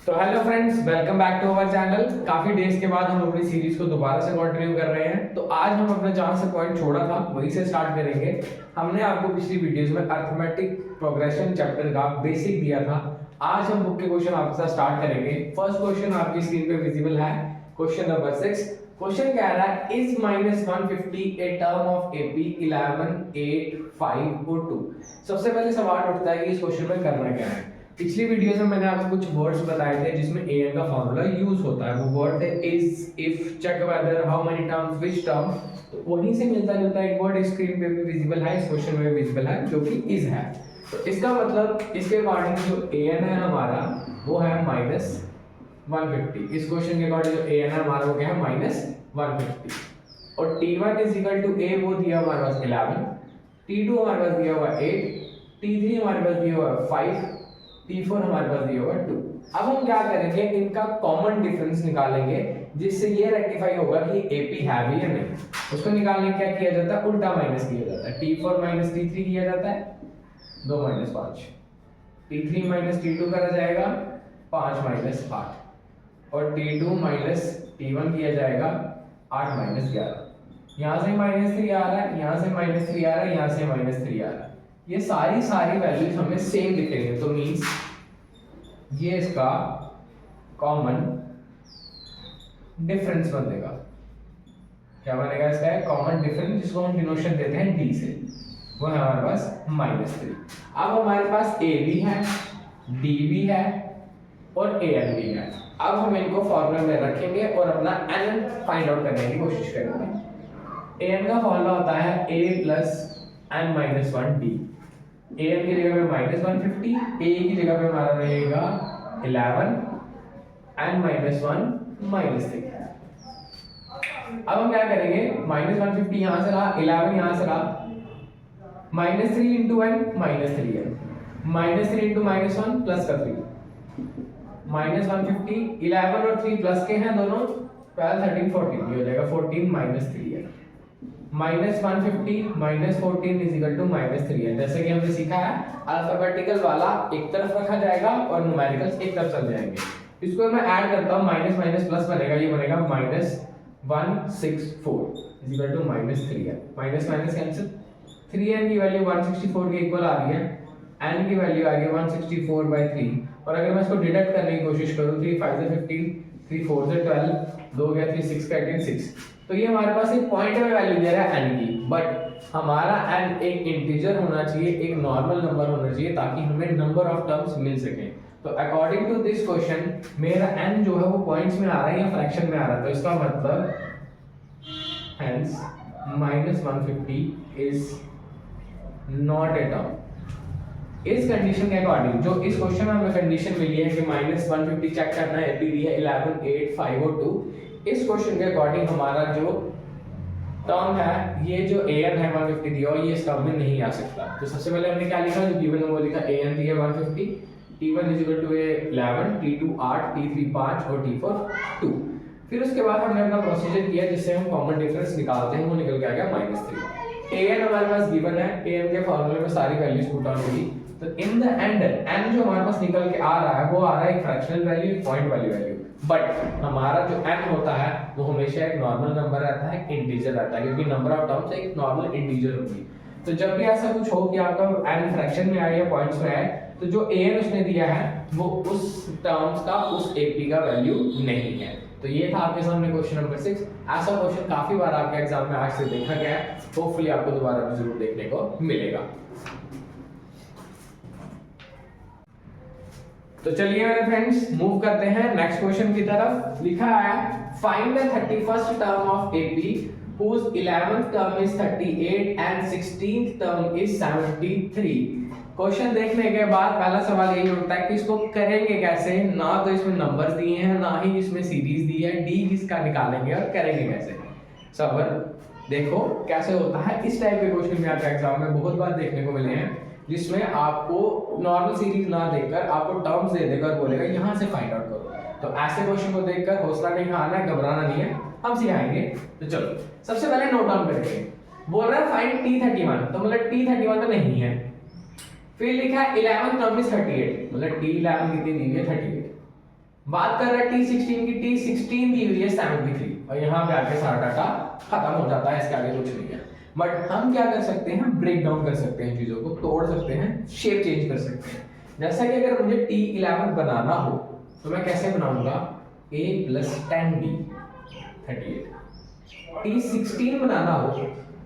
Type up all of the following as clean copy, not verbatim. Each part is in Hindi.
तो hello friends, welcome back to our channel. काफी डेज के बाद हम अपनी सीरीज को दोबारा से कंटिन्यू कर रहे हैं। तो आज हम अपने जहां से पॉइंट छोड़ा था वहीं से स्टार्ट करेंगे। हमने आपको पिछली वीडियोस में अर्थमेटिक प्रोग्रेशन चैप्टर का बेसिक दिया था। आज हम बुक के क्वेश्चन आपके साथ स्टार्ट करेंगे। फर्स्ट क्वेश्चन आपकी स्क्रीन पे विजिबल है, क्वेश्चन नंबर 6। क्वेश्चन कह रहा है is -150 a term of AP 11, 8, 5 और 2। सबसे पहले सवाल उठता है कि इस क्वेश्चन में करना क्या है। पिछली वीडियोस में मैंने आपको कुछ वर्ड्स बताए थे जिसमें an का फॉर्मूला यूज होता है। वो वर्ड थे is, if, check whether, how many terms, which term. तो वहीं से मिलता जुलता एक वर्ड स्क्रीन पे भी विजिबल है, इस क्वेश्चन में विजिबल है, जो कि इज है। तो इसका मतलब इसके अकॉर्डिंग जो an है हमारा वो है -150। इस क्वेश्चन के अकॉर्डिंग जो an है हमारा वो क्या है -150। और t1 is equal to a वो दिया हमारे पास 11, t2 हमारे पास दिया हुआ 8, t3 हमारे पास दिया हुआ 5, T4 हमारे पास दिया हुआ 2। अब हम क्या करेंगे, इनका कॉमन डिफरेंस निकालेंगे जिससे ये रेक्टिफाई होगा कि AP है भी या नहीं। उसको निकालने क्या किया जाता है, उल्टा माइनस किया जाता है। T4 माइनस T3 किया जाता है 2 माइनस 5, T3 माइनस T2 करा जाएगा 5 माइनस 8, और T2 माइनस T1 किया जाएगा 8 माइनस 11। यहाँ से -3 आ रहा है, यहाँ से -3 आ रहा है, यहाँ से -3 आ रहा है। ये सारी वैल्यूज हमें सेम दिखेंगे, तो मींस ये इसका कॉमन डिफरेंस बनेगा। क्या बनेगा इसका कॉमन डिफरेंस, जिसको हम डिनोशन देते हैं d से, वो है हमारे पास -3। अब हमारे पास a भी है, d भी है और an भी है। अब हम इनको फॉर्मूला में रखेंगे और अपना n फाइंड आउट करने की कोशिश करेंगे। an का फॉर्मूला होता है a प्लस n-1d। an की जगह पे -150, a की जगह पे हमारा रहेगा 11, n-1 -3। अब हम क्या करेंगे, -150 यहाँ से रहा, 11 यहाँ से रहा, -3 into n -3n, -3 into -1 plus का 3, -150, 11 और 3 प्लस के हैं दोनों, 12, 13, 14 ये हो जाएगा 14 -3n। -150 -14 is equal to -3n। जैसे कि हमने सीखा है, अल्फाबेटिकल वाला एक तरफ रखा जाएगा और न्यूमेरिकल्स एक तरफ चल जाएंगे। इसको मैं ऐड करता हूँ, माइनस माइनस प्लस बनेगा, ये बनेगा -164 is equal to -3n। Minus minus cancel, 3n की वैल्यू 164 के इक्वल आ रही है, n की वैल्यू आ रही है 164/3। और अगर मैं इसको डिडक्ट करने की कोशिश करूँ, 3 5 से 15, 3 4 से 12, 2 गया 3 6 का 18 6। तो ये हमारे पास एक पॉइंट में वैल्यू दे रहा है n की, बट हमारा n एक इंटीजर होना चाहिए, एक नॉर्मल नंबर होना चाहिए, ताकि हमें नंबर ऑफ टर्म्स मिल सके। तो अकॉर्डिंग टू दिस क्वेश्चन मेरा n जो है वो पॉइंट्स में आ रहा है या फ्रैक्शन में आ रहा है। तो इसका मतलब hence -150 is not a term. इस कंडीशन के अकॉर्डिंग, जो इस क्वेश्चन में हमें कंडीशन मिली है कि -150 चेक करना है, एपी दी है 11, 8, 5 और 2। इस क्वेश्चन के अकॉर्डिंग हमारा जो टर्म है, ये जो an है 150 दिया हुआ, ये इस टर्म में नहीं आ सकता। तो सबसे पहले हमने क्या लिखा, जो गिवन वो लिखा an दिया 150, t1 is equal to 11, t2 8, t3 5 और t4 2। फिर उसके बाद हमने अपना प्रोसीजर किया जिससे हम कॉमन डिफरेंस निकालते हैं, वो निकल के आ गया -3। an हमारे पास गिवन है, an के फॉर्मूले में सारी वैल्यूज पुट ऑन होगी। तो इन द एंड n जो हमारे पास निकल के आ रहा है वो आ रहा है एक फ्रैक्शनल वैल्यू, एक पॉइंट वाली वैल्यू। बट हमारा जो n होता है वो हमेशा एक नॉर्मल नंबर रहता है, एक इंटीजर रहता है, क्योंकि नंबर ऑफ टर्म्स एक नॉर्मल इंटीजर होगी। तो जब भी ऐसा कुछ हो कि आपका n फ्रैक्शन में आए या पॉइंट्स में आए, तो जो an उसने दिया है वो उस टर्म्स का, उस AP का वैल्यू नहीं है। तो ये था आपके सामने क्वेश्चन नंबर 6। ऐसा क्वेश्चन काफी बार आपके एग्जाम में आज से देखा गया है, होपफुली आपको दोबारा भी जरूर देखने को मिलेगा। तो चलिए मेरे फ्रेंड्स मूव करते हैं नेक्स्ट क्वेश्चन की तरफ। लिखा है find the 31st term of AP whose 11th term is 38 and 16th term is 73। Question देखने के बाद पहला सवाल यही उठता है कि इसको करेंगे कैसे। ना तो इसमें नंबर्स दिए हैं, ना ही इसमें सीरीज दी है, डी किसका निकालेंगे और करेंगे कैसे। सबर देखो कैसे होता है। इस टाइप के क्वेश्चन में आपके एग्जाम में बहुत बार देखने को मिले हैं, जिसमें आपको नॉर्मल सीरीज ना देकर आपको टर्म्स दे देकर बोलेगा यहाँ से फाइंड आउट करो। तो ऐसे क्वेश्चन को देखकर हौसला नहीं हारना है, घबराना नहीं है, हम सिखाएंगे। तो चलो सबसे पहले नोट डाउन करेंगे। बोल रहा है फाइंड T31, तो मतलब T31 तो नहीं है। फिर लिखा है 11 टर्म इज 38, मतलब T11 कितनी दी है 38। बात कर रहे हैं T16 की, T16 दी हुई है 73 और यहाँ पे आके सारा डाटा खत्म हो जाता है, इसके आगे कुछ नहीं है। बट हम क्या कर सकते हैं, ब्रेक डाउन कर सकते हैं, चीजों को तोड़ सकते हैं, शेप चेंज कर सकते हैं। जैसा कि अगर मुझे T11 बनाना हो तो मैं कैसे बनाऊंगा, A + 10D 38। T16 बनाना हो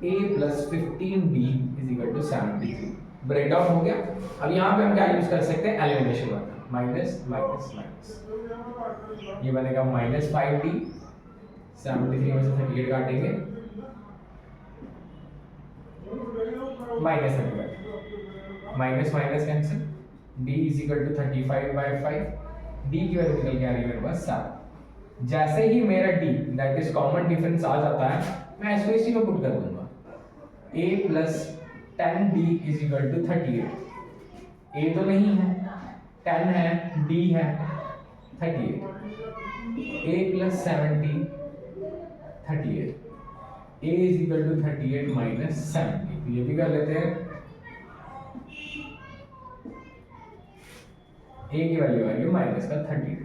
A + 15D = 73। ब्रेक डाउन हो गया। अब यहाँ पे हम क्या यूज कर सकते हैं, एलिमिनेशन वाला, माइनस माइनस माइनस, ये बनेगा -5D, 73 में से 38 काटेंगे, -35, minus minus cancel, D = 35/5, D की वैल्यू निकल के आ रही है मेरे पास 7। जैसे ही मेरा D that is common difference आ जाता है, मैं इसको इसी में पुट कर दूंगा, A + 10D = 38। A तो नहीं है, 10 है, D है 38, A + 70 38, A = 38 - 70, ये भी कर लेते हैं। A की वैल्यू आ रही है -32।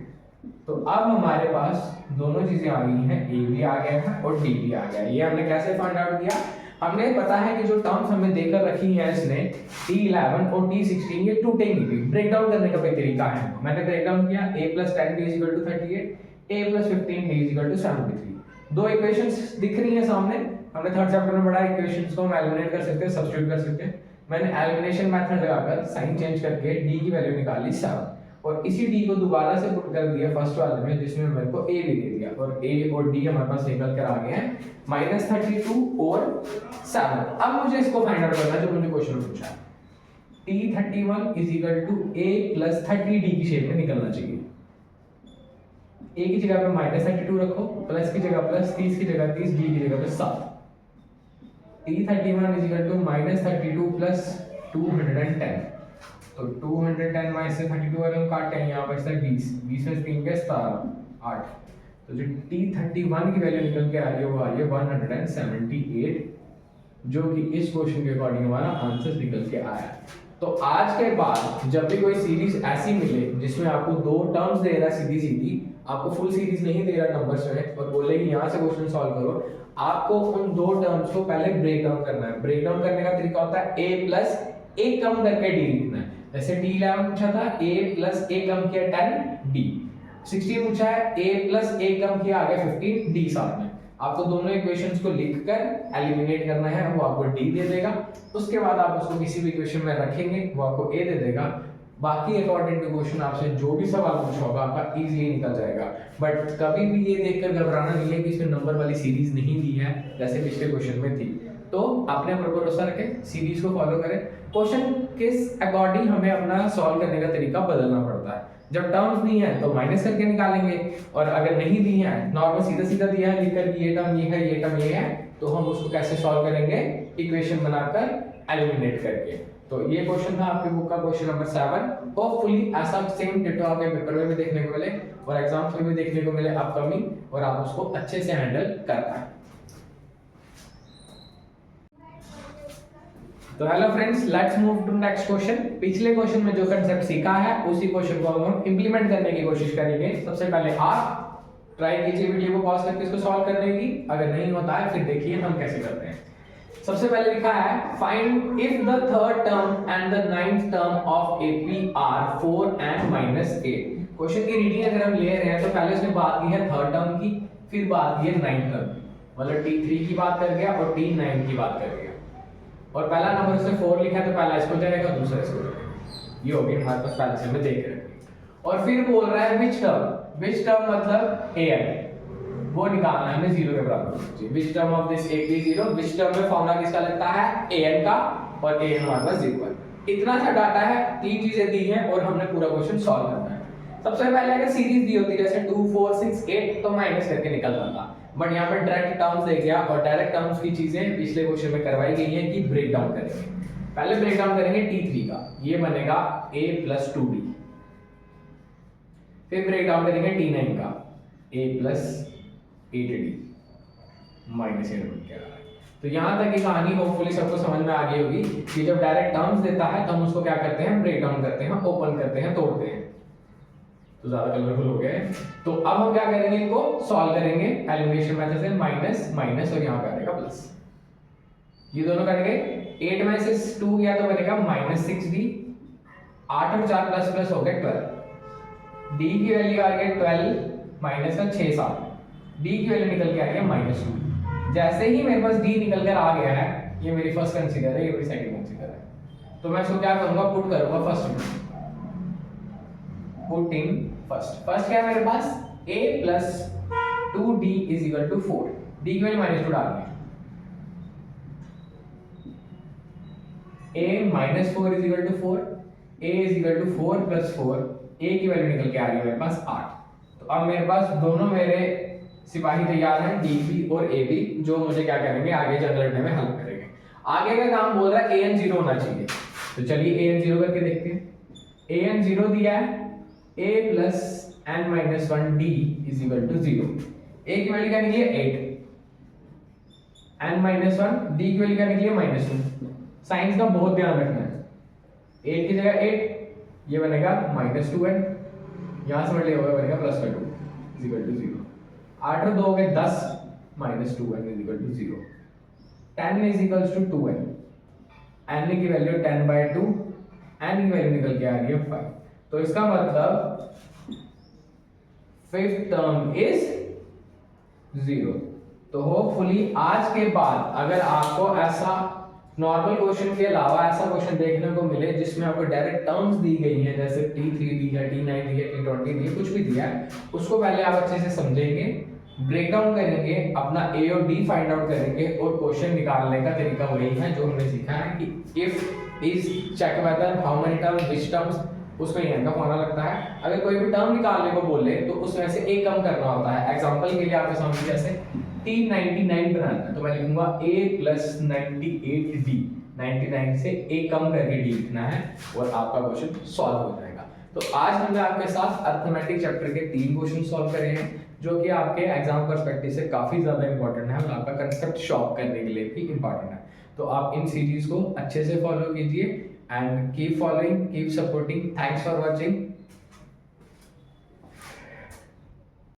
तो अब हमारे पास दोनों चीजें आ गई हैं, A भी आ गया है और D भी आ गया है। ये हमने कैसे फाइंड आउट किया, हमने पता है कि जो टर्म्स हमने देकर रखी हैं इसने T11 और T16 ये टूटेंगी भी। ब्रेक डाउन करने का कोई तरीका है, मैंने ब्रेक डाउन किया, A + 10D = 38, A + 15D = 73। दो इक्वेशंस दिख रही हैं सामने, हमने थर्ड चैप्टर में पढ़ा, इक्वेशंस को हम एलिमिनेट कर सकते हैं, सब्स्टिट्यूट कर सकते हैं। मैंने एलिमिनेशन मेथड लगाकर साइन चेंज करके D की वैल्यू निकाली 7 और इसी D को दोबारा से पुट कर दिया फर्स्ट वाले में, जिसमें मेरे को A भी दे दिया और A और D हमारे पास निकल कर आ गए हैं -32 और 7। अब मुझे इसको फाइंड आउट करना है जो मुझे क्वेश्चन में पूछा है। T31 = A + 30D की शेप में निकलना चाहिए। A की जगह पे -32 रखो, प्लस की जगह प्लस, 30 की जगह 30, D की जगह पे 7। T31 = -32 + 210, तो 210 में से 32 वाले हम काटते हैं, यहाँ बचता है 20, 20 में 3 के 17, 8। तो जो T31 की वैल्यू निकल के आ रही है वो आ रही है 178, जो कि इस क्वेश्चन के अकॉर्डिंग हमारा आंसर निकल के आया। तो आज के बाद जब भी कोई सीरीज ऐसी मिले जिसमें आपको दो टर्म्स दे रहा है सीधी सीधी, आपको फुल सीरीज नहीं दे रहा नंबर्स में, और बोले कि यहाँ से क्वेश्चन सॉल्व करो, आपको उन दो टर्म्स को पहले ब्रेक डाउन करना है। ब्रेक डाउन करने का तरीका होता है A + A कम करके D लिखना है। जैसे T11 पूछा था, A + A कम किया 10, D। 16 पूछा है, A + A कम किया आगे 15, D साथ में। आपको दोनों इक्वेशंस को लिखकर एलिमिनेट करना है, वो आपको D दे देगा। उसके बाद आप उसको किसी भी इक्वेशन में रखेंगे, वो आपको A दे देगा। बाकी अकॉर्डिंग टू क्वेश्चन आपसे जो भी सवाल पूछा होगा आपका इजीली निकल जाएगा। बट कभी भी ये देखकर घबराना नहीं है कि इसमें नंबर वाली सीरीज नहीं दी है जैसे पिछले क्वेश्चन में थी। तो अपने ऊपर भरोसा रखें, सीरीज को फॉलो करें। क्वेश्चन किस अकॉर्डिंग हमें अपना सॉल्व करने का तरीका बदलना पड़ता है। जब टर्म्स नहीं है तो माइनस करके निकालेंगे, और अगर नहीं दी है, नॉर्मल सीधा सीधा दिया है लिखकर कि ये टर्म ये है, ये टर्म ये है, तो हम उसको कैसे सॉल्व करेंगे, इक्वेशन बनाकर एलिमिनेट करके। तो ये क्वेश्चन था आपके बुक का क्वेश्चन नंबर 7। होपफुली ऐसा सेम डिटो आपके पेपर में भी देखने को मिले और एग्जाम्स में भी देखने को मिले अपकमिंग, और आप उसको अच्छे से हैंडल कर पाए। तो hello friends, let's move to next question. पिछले क्वेश्चन में जो कंसेप्ट सीखा है उसी क्वेश्चन को अब हम इंप्लीमेंट करने की कोशिश करेंगे। सबसे पहले आप ट्राई कीजिए वीडियो को पॉज करके इसको सॉल्व करने की, अगर नहीं होता है फिर देखिए हम कैसे करते हैं। सबसे पहले लिखा है, find if the third term and the ninth term of AP are 4 and -8। Question की रीडिंग अगर हम ले रहे हैं तो पहले उसने बात की है थर्ड टर्म की, फिर बात की है नाइन्थ टर्म की, मतलब T3 की बात कर गया और T9 की बात कर गया। और पहला नंबर उसने 4 लिखा है तो पहला इसको जाएगा, दूसरा इसको जाएगा। ये हो गया हमारे पास पहले से हमें देख रहे हैं। और फिर बोल रहा है विच टर्म मतलब an, वो निकालना है हमें 0 के बराबर। Which term of this AP 0, which term में फॉर्मूला किसका लगता है, an का, और an हमारे पास 0 है। इतना सा डाटा है, 3 चीजें दी हैं और हमने पूरा क्वेश्चन सॉल्व करना है। सबसे पहले अगर सीरीज दी होती जैसे 2 4 6 8 तो माइनस करके निकल जाता, बट यहाँ पर डायरेक्ट टर्म्स दे गया, और डायरेक्ट टर्म्स की चीजें पिछले क्वेश्चन में करवाई गई हैं कि ब्रेक डाउन करेंगे। पहले ब्रेक डाउन करेंगे T3 का, ये बनेगा A + 2D। फिर ब्रेक डाउन करेंगे T9 का, A + 8D -8 बन के आ रहा है। तो यहाँ तक की कहानी होपफुली सबको समझ में आ गई होगी कि जब डायरेक्ट टर्म्स देता है तो हम उसको क्या करते हैं, ब्रेक डाउन करते हैं, ओपन करते हैं, तोड़ते हैं। तो ज्यादा कलरफुल हो गया है। तो अब हम क्या करेंगे, इनको सॉल्व करेंगे एलिमिनेशन मेथड से, माइनस माइनस और यहाँ पे आएगा प्लस, ये दोनों कट गए। 8 में से 2 गया तो बनेगा -6d, 8 और 4 प्लस प्लस हो गया 12, d की वैल्यू आ गई 12 माइनस का 6 7, d की वैल्यू निकल के आ गया -2। जैसे ही मेरे पास d निकल कर आ गया है, ये मेरी फर्स्ट कंसीडर है, ये मेरी सेकंड कंसीडर है, तो मैं इसको क्या करूंगा, पुट करूंगा फर्स्ट में, पुट इन फर्स्ट। फर्स्ट क्या है मेरे पास, a plus 2d is equal to 4, d की वैल्यू -2 डाल दें, a minus 4 is equal to 4, a is equal to 4 plus 4, a की वैल्यू निकल के आ रही है मेरे पास 8। तो अब मेरे पास दोनों मेरे सिपाही तैयार हैं, db और ab, जो मुझे क्या करेंगे, आगे जनरेट में हेल्प करेंगे। आगे का काम बोल रहा है an 0 होना चाहिए, तो चलिए an 0 करके देखते हैं। an 0 दिया है, a plus n minus 1 d is equal to 0, a की वैल्यू क्या निकली है 8, n माइनस 1, d की वैल्यू क्या निकली है -2। साइंस का बहुत ध्यान रखना है, 8 की जगह 8, ये बनेगा -2n, यहाँ से मल्टीप्लाई होगा बनेगा +2 इज इक्वल टू 0, 8 और 2 हो गए 10, -2n is equal to 0, 10 is equal to 2n, n की वैल्यू 10/2, n की वैल्यू निकल के आ रही है 5। तो इसका मतलब फिफ्थ टर्म इज 0। तो होपफुली आज के बाद अगर आपको ऐसा नॉर्मल क्वेश्चन के अलावा ऐसा क्वेश्चन देखने को मिले जिसमें आपको डायरेक्ट टर्म्स दी गई हैं, जैसे t3 दी है, t9 दी है, t20 दी है, कुछ भी दिया है, उसको पहले आप अच्छे से समझेंगे, ब्रेक डाउन करेंगे, अपना a और d फाइंड आउट करेंगे, और क्वेश्चन निकालने का तरीका वही है जो हमने सीखा है कि if is check whether how many terms which terms, उसमें ये का फॉर्मूला लगता है। अगर कोई भी टर्म निकालने को बोले तो उसमें से a कम करना होता है। एग्जांपल के लिए आपके सामने जैसे t99 बनाना है, तो मैं लिखूंगा a प्लस 98d, 99 से a कम करके d लिखना है और आपका क्वेश्चन सॉल्व हो जाएगा। तो आज हमने आपके साथ अरिथमेटिक चैप्टर के 3 क्वेश्चन सॉल्व करे हैं, जो कि आपके एग्जाम पर्सपेक्टिव से काफी ज्यादा इंपॉर्टेंट है और आपका कंसेप्ट शॉप करने के लिए भी इंपॉर्टेंट है। तो आप इन सीरीज को अच्छे से फॉलो कीजिए and keep following, keep supporting. Thanks for watching.